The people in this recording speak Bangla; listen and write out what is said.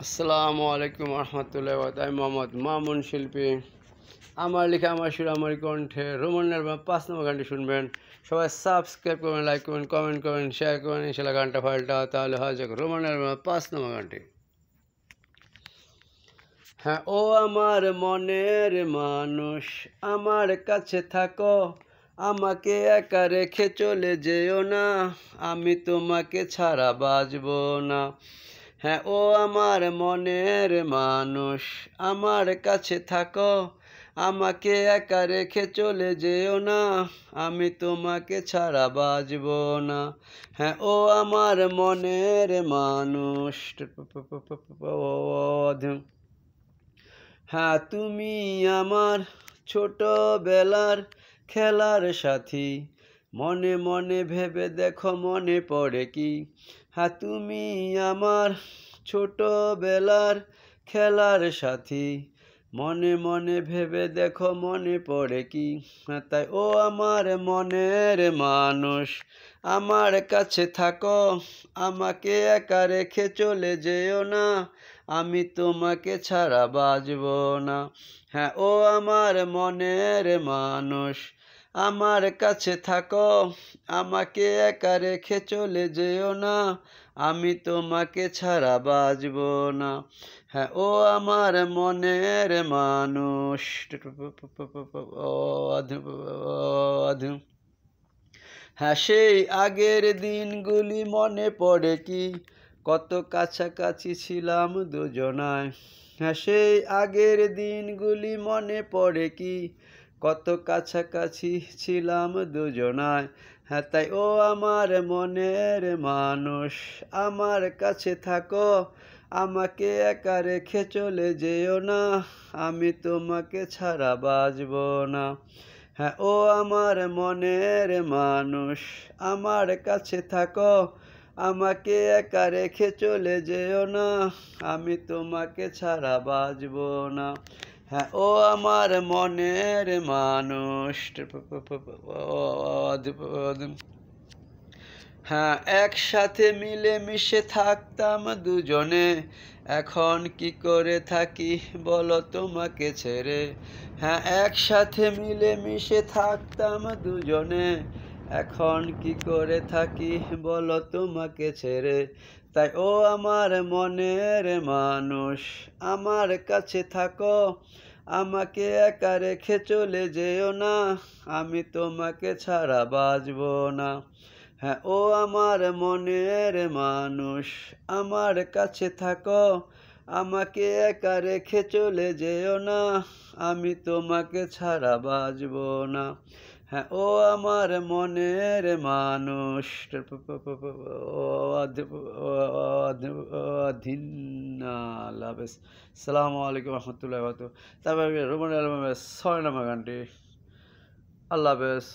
আসসালামু আলাইকুম রহমতুল্লাহ আমি মোহাম্মদ মামুন শিল্পী। আমার লেখা আমার সুর আমার কণ্ঠে রোমান অ্যালবাম 5 নম্বর গানটি শুনবেন। সবাই সাবস্ক্রাইব করবেন, লাইক করবেন, কমেন্ট করবেন, শেয়ার করবেন। ইনশাআল্লাহ গানটা ফাইলটা তাহলে হয় যাক রোমান অ্যালবাম 5 নম্বর গানটি। হ্যাঁ, ও আমার মনের মানুষ, আমার কাছে থাকো, আমাকে একা রেখে চলে যেও না, আমি তোমাকে ছাড়া বাঁচব না। হ্যাঁ, ও আমার মনের মানুষ, আমার কাছে থাকো, আমাকে একা রেখে চলে যেও না, আমি তোমাকে ছাড়া বাঁচব না। হ্যাঁ, ও আমার মনের মানুষ। হ্যাঁ, তুমি আমার ছোটবেলার খেলার সাথী, মনে মনে ভেবে দেখো মনে পড়ে কি। হ্যাঁ, তুমি আমার ছোটবেলার খেলার সাথী, মনে মনে ভেবে দেখো মনে পড়ে কি। হ্যাঁ, তাই ও আমার মনের মানুষ, আমার কাছে থাকো, আমাকে একা রেখে চলে যেও না, আমি তোমাকে ছাড়া বাঁচব না। হ্যাঁ, ও আমার মনের মানুষ, আমার কাছে থাকো, আমাকে একা রেখে চলে যেও না, আমি তোমাকে ছাড়া বাঁচব না। হ্যাঁ, ও আমার মনের মানুষ। হ্যাঁ, সেই আগের দিনগুলি মনে পড়ে কি, কত কাছাকাছি ছিলাম দুজনায়। হ্যাঁ, সেই আগের দিনগুলি মনে পড়ে কি, কত কাছাকাছি ছিলাম দুজনায়। হ্যাঁ, তাই ও আমার মনের মানুষ, আমার কাছে থাকো, আমাকে একা রেখে চলে যেও না, আমি তোমাকে ছাড়া বাঁচব না। হ্যাঁ, ও আমার মনের মানুষ, আমার কাছে থাকো, আমাকে একা রেখে চলে যেও না, আমি তোমাকে ছাড়া বাঁচব না। হ্যাঁ, ও আমার মনের মানুষ। হ্যাঁ, একসাথে মিলে মিশে থাকতাম দুজনে, এখন কি করে থাকি বলো তোমাকে ছেড়ে। হ্যাঁ, একসাথে মিলে মিশে থাকতাম দুজনে, এখন কি করে থাকি বলো তোমাকে ছেড়ে। তাই ও আমার মনের মানুষ, আমার কাছে থাকো, আমাকে একা রেখে চলে যেও না, আমি তোমাকে ছাড়া বাঁচব না। হ্যাঁ, ও আমার মনের মানুষ, আমার কাছে থাকো, আমাকে একা রেখে চলে যেও না, আমি তোমাকে ছাড়া বাঁচব না। হ্যাঁ, ও আমার মনের মানুষ। আল্লাহ হাফেজ। সালামু আলাইকুম রহমতুল্লাহ। তারপরে রোমান অ্যালবামের 6 নম্বর গানটি। আল্লাহ হাফেজ।